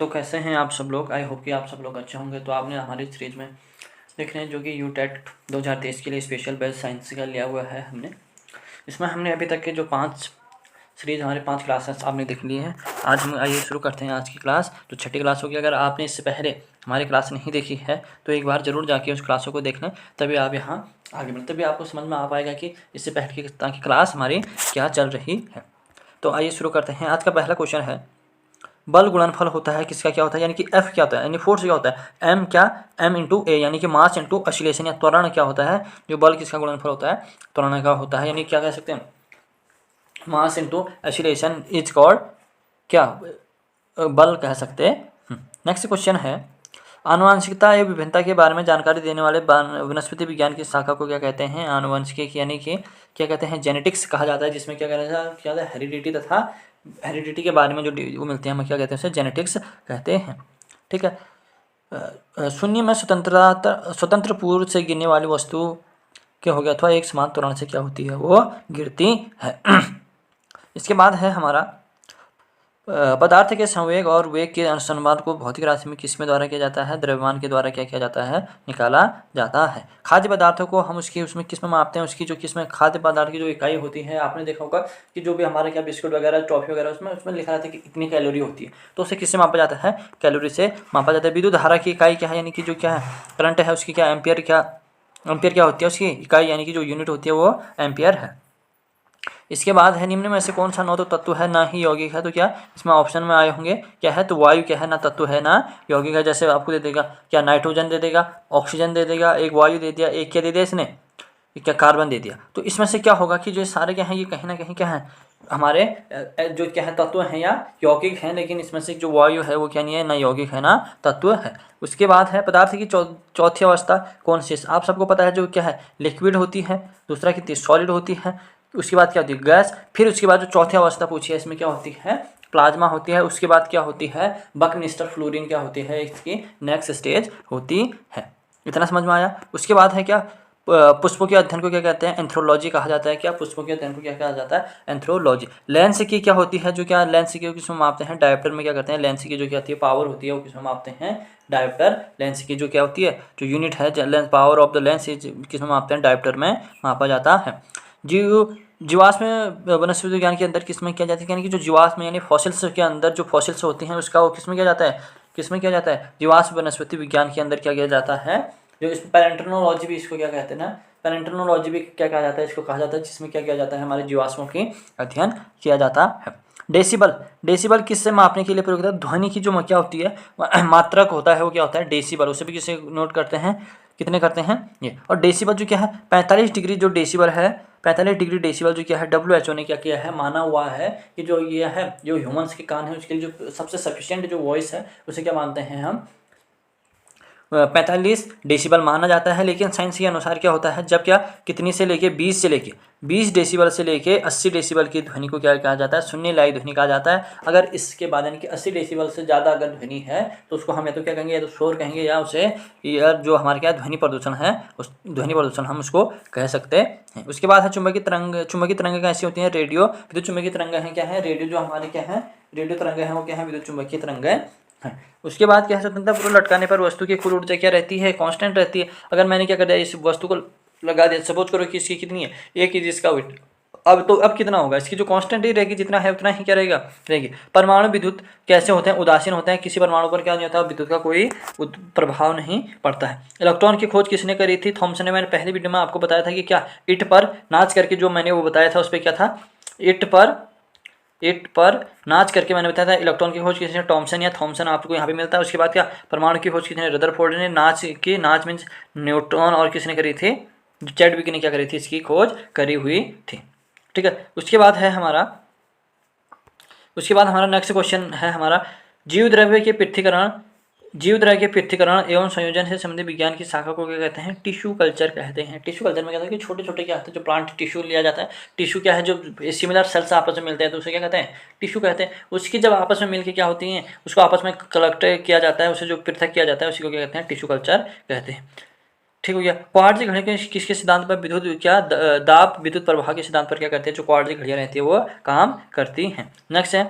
तो कैसे हैं आप सब लोग? आई होप कि आप सब लोग अच्छे होंगे। तो आपने हमारी सीरीज में देख रहे हैं जो कि यूटेट 2023 के लिए स्पेशल बैच साइंस का लिया हुआ है हमने। इसमें हमने अभी तक के जो 5 सीरीज हमारे 5 क्लासेस आपने देख ली हैं। आज हम आइए शुरू करते हैं आज की क्लास, जो छठी क्लास होगी। अगर आपने इससे पहले हमारी क्लास नहीं देखी है तो एक बार ज़रूर जाके उस क्लासों को देख लें, तभी आप यहाँ आगे बढ़ें, तभी आपको समझ में आ पाएगा कि इससे पहले की क्लास हमारी क्या चल रही है। तो आइए शुरू करते हैं। आज का पहला क्वेश्चन है, बल गुणनफल होता है किसका, क्या होता है, यानी कि एफ क्या होता है, यानी फोर्स क्या होता है, एम क्या, एम इंटू ए, यानी कि मास इंटू एक्सीलरेशन या त्वरण क्या होता है। जो बल किसका गुणनफल होता है, त्वरण का होता है, यानी क्या कह सकते हैं, mass into acceleration is called क्या, बल कह सकते हैं। नेक्स्ट क्वेश्चन है, आनुवंशिकता या विभिन्नता के बारे में जानकारी देने वाले वनस्पति विज्ञान की शाखा को क्या कहते हैं, आनुवंशिक, यानी कि क्या कहते हैं, जेनेटिक्स कहा जाता है, जिसमें क्या कहता है हेरिडिटी तथा हेरिडिटी के बारे में जो वो मिलते हैं हम क्या कहते हैं, उसे जेनेटिक्स कहते हैं। ठीक है। शून्य में स्वतंत्र पूर्व से गिरने वाली वस्तु क्या हो गया, अथवा एक समान त्वरण से क्या होती है, वो गिरती है। इसके बाद है हमारा पदार्थ के संवेग और वेग के अनुसंधान को भौतिक राशि में किसमें द्वारा किया जाता है, द्रव्यमान के द्वारा क्या किया जाता है, निकाला जाता है। खाद्य पदार्थों को हम उसमें किस में मापते हैं, उसकी जो किसमें खाद्य पदार्थ की जो इकाई होती है, आपने देखा होगा कि जो भी हमारे क्या बिस्कुट वगैरह टॉफी वगैरह उसमें लिखा रहता है कि इतनी कैलोरी होती है, तो उसे किससे मापा जाता है, कैलोरी से मापा जाता है। विद्युत धारा की इकाई क्या है, यानी कि जो क्या है करंट है उसकी क्या एम्पियर क्या होती है, उसकी इकाई यानी कि जो यूनिट होती है वो एम्पियर है। इसके बाद है, निम्न में से कौन सा न तो तत्व है ना ही यौगिक है, तो क्या इसमें ऑप्शन में आए होंगे, क्या है, तो वायु क्या है, ना तत्व है ना यौगिक है। जैसे आपको दे देगा क्या, नाइट्रोजन दे देगा, ऑक्सीजन दे देगा, एक वायु दे दिया, एक क्या दे दिया इसने, क्या कार्बन दे दिया। तो इसमें से क्या होगा कि जो सारे क्या हैं ये कहीं ना कहीं क्या है, हमारे जो क्या है तत्व हैं या यौगिक हैं, लेकिन इसमें से जो वायु है वो क्या नहीं है, ना यौगिक है ना तत्व है। उसके बाद है पदार्थ की चौथी अवस्था कौन सी, आप सबको पता है जो क्या है लिक्विड होती है, दूसरा की सॉलिड होती है, उसके बाद क्या होती है गैस, फिर उसके बाद जो चौथी अवस्था पूछी है इसमें क्या होती है, प्लाज्मा होती है। उसके बाद क्या होती है, बकनिस्टर फ्लोरीन क्या होती है, इसकी नेक्स्ट स्टेज होती है। इतना समझ में आया। उसके बाद है क्या, पुष्पों के अध्ययन को क्या कहते हैं, एंथ्रोलॉजी कहा जाता है। क्या पुष्पों के अध्ययन को क्या कहा जाता है, एंथ्रोलॉजी। लेंस की क्या होती है, जो क्या लेंस की किसमें मापते हैं, डायोप्टर में क्या करते हैं, लेंस की जो क्या होती है पावर होती है वो किसमें मापते हैं, डायोप्टर। लेंस की जो क्या होती है जो यूनिट है, lens power of the lens किसमें मापते हैं, डायोप्टर में मापा जाता है। जीवाश्म वनस्पति विज्ञान के अंदर किसमें किया जाता है, यानी कि जो जीवाश्म यानी फॉसिल्स के अंदर जो फॉसिल्स होती हैं उसका वो किसमें किया जाता है, किसमें किया जाता है, जीवाश्म वनस्पति विज्ञान के अंदर क्या किया जाता है, जो इस पैलेंटोलॉजी भी इसको क्या कहते हैं ना, पैलेंटोलॉजी भी क्या कहा जाता है, इसको कहा जाता है, जिसमें क्या किया जाता है, हमारे जीवाश्मों की अध्ययन किया जाता है। डेसिबल किससे मापने के लिए प्रयोग होता है, ध्वनि की जो क्या होती है मात्रक होता है वो क्या होता है, डेसिबल। उसे भी किसे नोट करते हैं, कितने करते हैं ये। और डेसिबल जो क्या है 45 डिग्री जो डेसिबल है, 45 डिग्री डेसिबल जो क्या है WHO ने क्या किया है, माना हुआ है कि जो ये है जो ह्यूमंस के कान है उसके लिए जो सबसे सफिशिएंट जो वॉइस है उसे क्या मानते हैं हम, 45 डेसिबल माना जाता है। लेकिन साइंस के अनुसार क्या होता है, जब क्या कितनी से लेके 20 डेसिबल से लेके 80 डेसिबल की ध्वनि को क्या कहा जाता है, शून्य लय ध्वनि कहा जाता है। अगर इसके बाद यानी कि 80 डेसिबल से ज़्यादा अगर ध्वनि है तो उसको हम या तो क्या कहेंगे, या तो शोर कहेंगे, या उसे यार जो हमारे क्या ध्वनि प्रदूषण है उस ध्वनि प्रदूषण हम उसको कह सकते हैं। उसके बाद है चुंबकीय तरंग कैसी होती है, रेडियो विद्युत चुंबकीय तरंग है, क्या है, रेडियो जो हमारे क्या है रेडियो तरंग है वो क्या है, विद्युत चुंबकीय तरंग है। उसके बाद क्या है, स्वतंत्रता लटकाने पर वस्तु की कुल ऊर्जा क्या रहती है, कांस्टेंट रहती है। अगर मैंने क्या कर दिया, इस वस्तु को लगा दिया, सपोज करो कि इसकी कितनी है, एक ही जिसका वेट, अब कितना होगा, इसकी जो कांस्टेंट ही रहेगी, जितना है उतना ही क्या रहेगी। परमाणु विद्युत कैसे होते हैं, उदासीन होते हैं, किसी परमाणु पर क्या नहीं होता, विद्युत का कोई प्रभाव नहीं पड़ता है। इलेक्ट्रॉन की खोज किसने करी थी, थॉमसन ने। मैंने पहले वीडियो में आपको बताया था कि क्या ईंट पर नाच करके जो मैंने वो बताया था, उस पर क्या था, ईंट पर नाच करके मैंने बताया था। इलेक्ट्रॉन की खोज किसने, टॉमसन या थॉमसन आपको यहाँ पे मिलता है। उसके बाद क्या, परमाणु की खोज किसने, रदरफोर्ड ने। नाच मीन्स न्यूट्रॉन, और किसने करी थी, चैडविक ने क्या करी थी, इसकी खोज करी हुई थी। ठीक है। उसके बाद हमारा नेक्स्ट क्वेश्चन है हमारा, जीव द्रव्य के पृथक्करण एवं संयोजन से संबंधित विज्ञान की शाखा को क्या कहते हैं, टिश्यू कल्चर कहते हैं। टिश्यू कल्चर में क्या होता है कि छोटे छोटे क्या होते हैं, जो प्लांट टिश्यू लिया जाता है, टिश्यू क्या है जो सिमिलर सेल्स आपस में मिलते हैं तो उसे क्या कहते हैं, टिश्यू कहते हैं। उसकी जब आपस में मिलकर क्या होती हैं, उसको आपस में कलेक्ट किया जाता है, उसे जो पृथक किया जाता है उसी को क्या कहते हैं, टिश्यू कल्चर कहते हैं। ठीक हो गया। क्वार्ट्ज घड़ी के किसके सिद्धांत पर विद्युत क्या दाब विद्युत प्रवाह के सिद्धांत पर क्या करते हैं, जो क्वार्ट्ज घड़ियाँ रहती है वो काम करती हैं। नेक्स्ट है,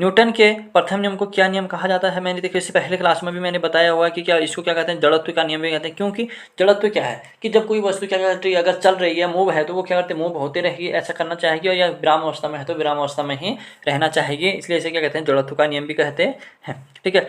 न्यूटन के प्रथम नियम को क्या नियम कहा जाता है? मैंने देखिए इससे पहले क्लास में भी मैंने बताया हुआ कि क्या इसको क्या कहते हैं, जड़त्व का नियम भी कहते हैं। क्योंकि जड़त्व क्या है कि जब कोई वस्तु क्या करती है, अगर चल रही है, मूव है, तो वो क्या करते हैं, मूव होते रहेगी, ऐसा करना चाहेगी, और या विराम अवस्था में है तो विराम अवस्था में ही रहना चाहेगी, इसलिए इसे क्या कहते हैं, जड़त्व का नियम भी कहते हैं। ठीक है।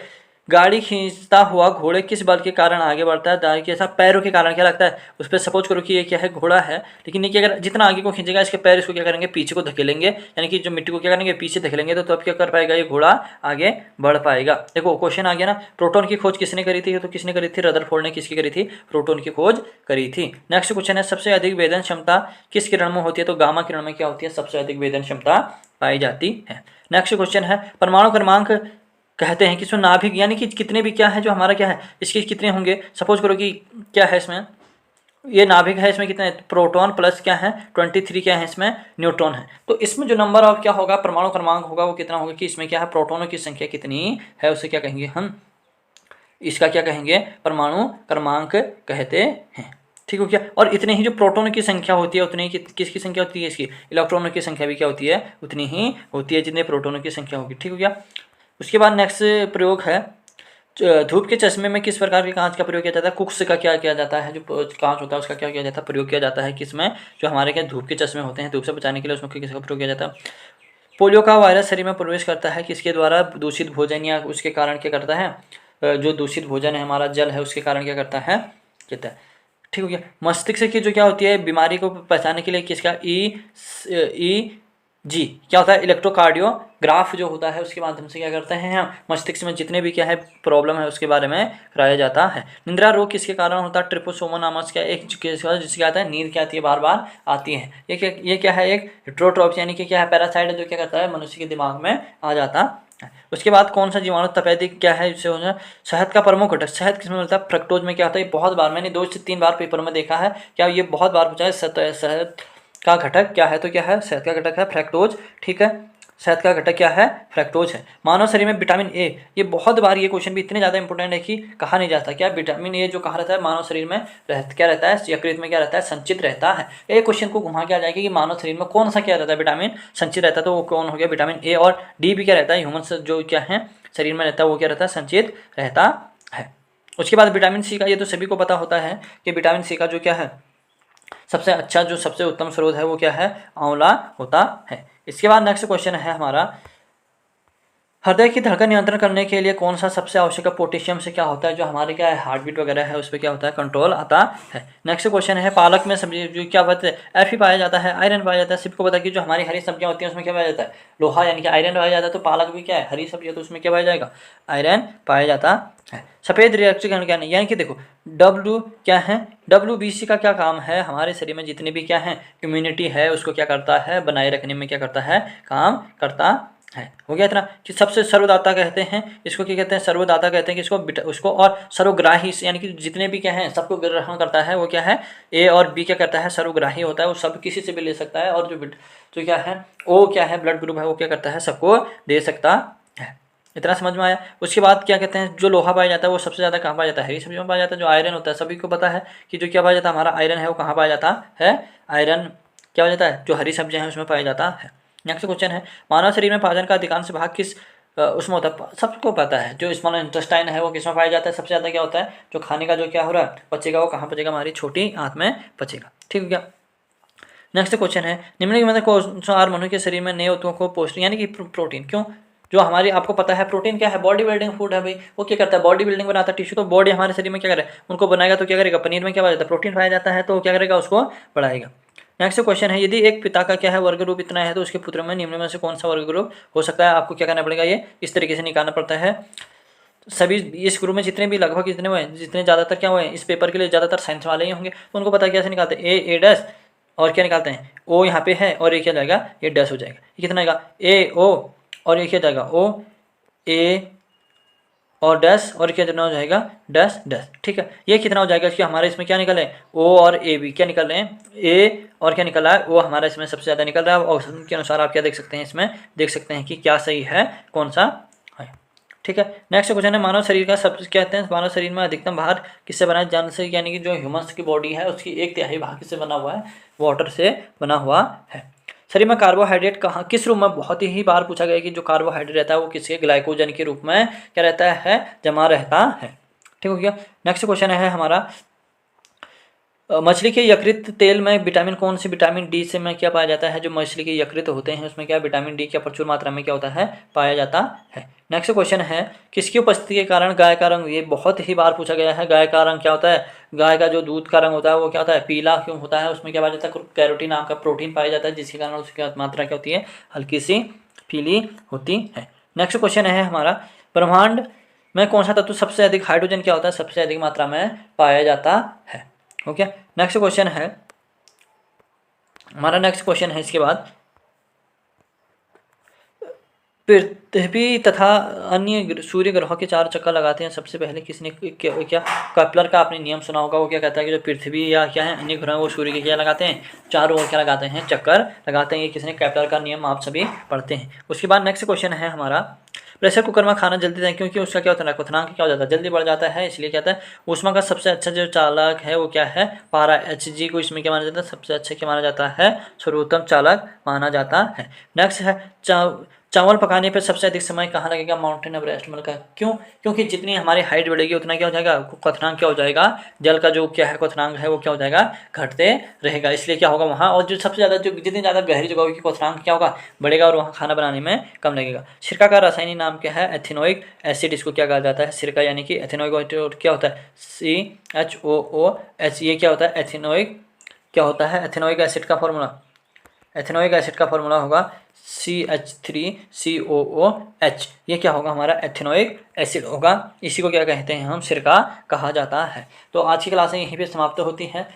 गाड़ी खींचता हुआ घोड़े किस बल के कारण आगे बढ़ता है? दाएं के साथ पैरों के कारण। क्या लगता है उस पर, सपोज करो कि ये क्या है, घोड़ा है, लेकिन ये क्या अगर जितना आगे को खींचेगा इसके पैर इसको क्या करेंगे, पीछे को धकेलेंगे, यानी कि जो मिट्टी को क्या करेंगे, पीछे धकेलेंगे, तो अब क्या कर पाएगा ये घोड़ा, आगे बढ़ पाएगा। देखो क्वेश्चन आ गया ना, प्रोटॉन की खोज किसने करी थी? तो किसने करी थी? रदरफोर्ड ने किसकी करी थी? प्रोटॉन की खोज करी थी। नेक्स्ट क्वेश्चन है, सबसे अधिक वेदन क्षमता किस किरण में होती है? तो गामा किरण में क्या होती है, सबसे अधिक वेदन क्षमता पाई जाती है। नेक्स्ट क्वेश्चन है, परमाणु क्रमांक कहते हैं कि इसमें नाभिक यानी कि कितने भी क्या है, जो हमारा क्या है, इसके कितने होंगे? सपोज करो कि क्या है इसमें, ये नाभिक है, इसमें कितने प्रोटॉन प्लस क्या है 23 क्या है, इसमें न्यूट्रॉन है। तो इसमें जो नंबर ऑफ क्या होगा, परमाणु क्रमांक होगा, वो कितना होगा कि इसमें क्या है, प्रोटॉनों की संख्या कितनी है, उसे क्या कहेंगे हम, इसका क्या कहेंगे, परमाणु क्रमांक कहते हैं। ठीक हो गया। और इतने ही जो प्रोटॉन की संख्या होती है उतनी ही किसकी संख्या होती है, इसकी इलेक्ट्रॉनों की संख्या भी क्या होती है, उतनी ही होती है जितने प्रोटॉनों की संख्या होगी। ठीक हो गया। उसके बाद नेक्स्ट प्रयोग है, धूप के चश्मे में किस प्रकार के कांच का प्रयोग किया जाता है? कुक्स का क्या किया जाता है, जो कांच होता है उसका क्या किया जाता है, प्रयोग किया जाता है किसमें, जो हमारे क्या धूप के चश्मे होते हैं, धूप से बचाने के लिए उसमें किसका प्रयोग किया जाता है? पोलियो का वायरस शरीर में प्रवेश करता है किसके द्वारा? दूषित भोजन या उसके कारण क्या करता है, जो दूषित भोजन है हमारा, जल है, उसके कारण क्या करता है, कहता है। ठीक हो गया। मस्तिष्क की जो क्या होती है, बीमारी को पहचानने के लिए किसका ई जी क्या होता है, इलेक्ट्रोकार्डियोग्राफ जो होता है उसके माध्यम से क्या करते हैं हम, मस्तिष्क में जितने भी क्या है प्रॉब्लम है उसके बारे में कराया जाता है। निद्रा रोग किसके कारण होता है? ट्रिपोसोमा नामक क्या एक जिसके आता है, नींद क्या आती है, बार बार आती है। ये क्या है, एक हेट्रोट्रॉप्स यानी कि क्या है, पैरासाइट जो क्या करता है, मनुष्य के दिमाग में आ जाता है। उसके बाद कौन सा जीवाणु तपेदिक क्या है, इससे होना शहद का प्रमुख घटक, शहद किसमें मिलता है? फ्रक्टोज में क्या होता है, बहुत बार मैंने 2 से 3 बार पेपर में देखा है, क्या ये बहुत बार पूछा है, शहद का घटक क्या है, तो क्या है, शहद का घटक है फ्रक्टोज। ठीक है, शहद का घटक क्या है, फ्रक्टोज है। मानव शरीर में विटामिन ए, ये बहुत बार ये क्वेश्चन भी इतने ज़्यादा इंपॉर्टेंट है कि कहा नहीं जाता, क्या विटामिन ए जो कहा रहता है मानव शरीर में क्या रहता है, यकृत में क्या रहता है, संचित रहता है। एक क्वेश्चन को घुमा के आ जाएगा कि मानव शरीर में कौन सा क्या रहता है, विटामिन संचित रहता है, तो वो कौन हो गया, विटामिन ए। और डी भी क्या रहता है, ह्यूमन जो क्या है शरीर में रहता है वो क्या रहता है, संचित रहता है। उसके बाद विटामिन सी का, ये तो सभी को पता होता है कि विटामिन सी का जो क्या है सबसे अच्छा, जो सबसे उत्तम स्रोत है वो क्या है, आंवला होता है। इसके बाद नेक्स्ट क्वेश्चन है हमारा, हृदय की धड़कन नियंत्रण करने के लिए कौन सा सबसे आवश्यक है? पोटेशियम से क्या होता है, जो हमारे क्या है हार्ट बीट वगैरह है उस पर क्या होता है, कंट्रोल आता है। नेक्स्ट क्वेश्चन है, पालक में सब्जी जो क्या होता है, Fe पाया जाता है, आयरन पाया जाता है। सबको पता है कि जो हमारी हरी सब्जियां होती हैं उसमें क्या पाया जाता है, लोहा यानी कि आयरन पाया जाता है। तो पालक भी क्या है, हरी सब्जी है, तो उसमें क्या पाया जाएगा, आयरन पाया जाता है। सफेद रिएक्शन क्या नहीं, यानी कि देखो डब्ल्यू क्या है, WBC का क्या काम है, हमारे शरीर में जितने भी क्या है इम्यूनिटी है उसको क्या करता है, बनाए रखने में क्या करता है, काम करता है। हो गया इतना कि सबसे सर्वदाता कहते हैं इसको, क्या कहते हैं, सर्वदाता कहते हैं कि इसको उसको, और सर्वग्राही यानी कि जितने भी क्या है सबको ग्रहण करता है वो क्या है, ए और बी क्या करता है, सर्वग्राही होता है, वो सब किसी से भी ले सकता है। और जो क्या है ओ क्या है ब्लड ग्रुप है वो क्या करता है, सबको दे सकता है। इतना समझ में आया। उसके बाद क्या कहते हैं, जो लोहा पाया जाता है वो सबसे ज़्यादा कहाँ पाया जाता है, हरी सब्जियों में पाया जाता है। जो आयरन होता है सभी को पता है कि जो क्या पाया जाता है, हमारा आयरन है वो कहाँ पाया जाता है, आयरन क्या हो जाता है, जो हरी सब्जियाँ हैं उसमें पाया जाता है। नेक्स्ट क्वेश्चन है, मानव शरीर में पाचन का अधिकांश भाग किस उसमें होता है? सबको पता है, जो स्मॉल इंटेस्टाइन है वो किसमें पाया जाता है, सबसे ज़्यादा क्या होता है, जो खाने का जो क्या हो रहा है पचेगा वो कहाँ पचेगा, हमारी छोटी आंत में पचेगा। ठीक है क्या। नेक्स्ट क्वेश्चन है, निम्नलिखित में से कौन सा मनुष्य के शरीर में नए तत्वों को पौष्टिक यानी कि प्रोटीन, क्यों, जो हमारी आपको पता है प्रोटीन क्या है, बॉडी बिल्डिंग फूड है भाई, वो क्या करता है, बॉडी बिल्डिंग बनाता है टिश्यू, तो बॉडी हमारे शरीर में क्या करे, उनको बनाएगा, तो क्या करेगा, पनीर में क्या पाया जाता है, प्रोटीन पाया जाता है, तो क्या करेगा, उसको बढ़ाएगा। नेक्स्ट क्वेश्चन है, यदि एक पिता का क्या है वर्ग रूप इतना है तो उसके पुत्र में निम्न में से कौन सा वर्ग रूप हो सकता है? आपको क्या करना पड़ेगा, ये इस तरीके से निकालना पड़ता है। सभी इस ग्रुप में जितने भी लगभग जितने हुए जितने ज़्यादातर क्या हुए इस पेपर के लिए ज़्यादातर साइंस वाले ही होंगे, तो उनको पता है कैसे निकालते हैं, ए डैश और क्या निकालते हैं, ओ यहाँ पे है और ये क्या जाएगा, ये डैश हो जाएगा। ये कितना आएगा, ए ओ और ये क्या जाएगा, ओ ए और डैश और क्या कितना हो जाएगा, डैश डैश। ठीक है, ये कितना हो जाएगा कि हमारे इसमें क्या निकल रहे हैं, ओ और ए भी क्या निकल रहे हैं, ए और क्या निकल रहा है, वो हमारा इसमें सबसे ज़्यादा निकल रहा है। ऑप्शन के अनुसार आप क्या देख सकते हैं, इसमें देख सकते हैं कि क्या सही है, कौन सा है। ठीक है, नेक्स्ट क्वेश्चन है, मानव शरीर का सब कहते हैं मानव शरीर में अधिकतम भार किससे बना है? जल से, यानी कि जो ह्यूमन्स की बॉडी है उसकी 1/3 भाग किससे बना हुआ है, वाटर से बना हुआ है। शरीर में कार्बोहाइड्रेट कहाँ किस रूप में, बहुत ही बार पूछा गया है कि जो कार्बोहाइड्रेट रहता है वो किसके, ग्लाइकोजन के रूप में क्या रहता है, जमा रहता है। ठीक हो गया। नेक्स्ट क्वेश्चन है हमारा, मछली के यकृत तेल में विटामिन कौन से, विटामिन डी से में क्या पाया जाता है, जो मछली के यकृत होते हैं उसमें क्या विटामिन डी क्या प्रचुर मात्रा में क्या होता है, पाया जाता है। नेक्स्ट क्वेश्चन है, किसकी उपस्थिति के कारण गाय का रंग, ये बहुत ही बार पूछा गया है, गाय का रंग क्या होता है, गाय का जो दूध का रंग होता है वो क्या होता है, पीला क्यों होता है, उसमें क्या पाया जाता है, कैरोटीन नाम का प्रोटीन पाया जाता है, जिसके कारण उसकी मात्रा क्या होती है, हल्की सी पीली होती है। नेक्स्ट क्वेश्चन है हमारा, ब्रह्मांड में कौन सा तत्व सबसे अधिक हाइड्रोजन क्या होता है, सबसे अधिक मात्रा में पाया जाता है। ओके। नेक्स्ट क्वेश्चन है हमारा, नेक्स्ट क्वेश्चन है इसके बाद, पृथ्वी तथा अन्य सूर्य ग्रहों के 4 चक्कर लगाते हैं सबसे पहले किसने, क्या केपलर का आपने नियम सुना होगा, वो क्या कहता है कि जो पृथ्वी या क्या है अन्य ग्रह वो सूर्य के क्या लगाते हैं, चारों ओर क्या लगाते हैं, चक्कर लगाते हैं। ये किसने, केपलर का नियम आप सभी पढ़ते हैं। उसके बाद नेक्स्ट क्वेश्चन है हमारा, प्रेशर कुकर में खाना जल्दी दें क्योंकि उसका क्या होता है, क्वथनांक क्या हो जाता है, जल्दी बढ़ जाता है, इसलिए कहता है। ऊष्मा का सबसे अच्छा जो चालक है वो क्या है, पारा, Hg को इसमें क्या माना जाता है, सबसे अच्छा क्या माना जाता है, सर्वोत्तम चालक माना जाता है। नेक्स्ट है, चावल पकाने पर सबसे अधिक समय कहाँ लगेगा, माउंटेन एवरेस्ट में लगा, क्यों, क्योंकि जितनी हमारी हाइट बढ़ेगी उतना क्या हो जाएगा, क्वथनांक क्या हो जाएगा, जल का जो क्या है क्वथनांक है वो क्या हो जाएगा, घटते रहेगा, इसलिए क्या होगा वहाँ, और जो सबसे ज़्यादा जो जितनी ज़्यादा गहरी जगह होगी क्वथनांक क्या होगा, बढ़ेगा और वहाँ खाना बनाने में कम लगेगा। सिरका का रासायनिक नाम क्या है, एथेनोइक एसिड, इसको क्या कहा जाता है, सिरका यानी कि एथेनोइक क्या होता है, CHOOH, ये क्या होता है, एथेनोइक क्या होता है, एथेनोइक एसिड का फॉर्मूला, एथेनोइक एसिड का फॉर्मूला होगा CH3COOH, ये क्या होगा हमारा, एथेनोइक एसिड होगा, इसी को क्या कहते हैं हम, सिरका कहा जाता है। तो आज की क्लासें यहीं पे समाप्त होती हैं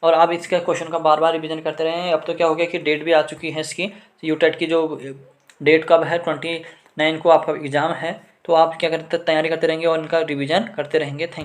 और आप इसके क्वेश्चन का बार बार रिवीजन करते रहें। अब तो क्या हो गया कि डेट भी आ चुकी है इसकी, यूटेट की जो डेट कब है, 29 को आपका एग्ज़ाम है, तो आप क्या करते तैयारी करते रहेंगे और इनका रिवीजन करते रहेंगे। थैंक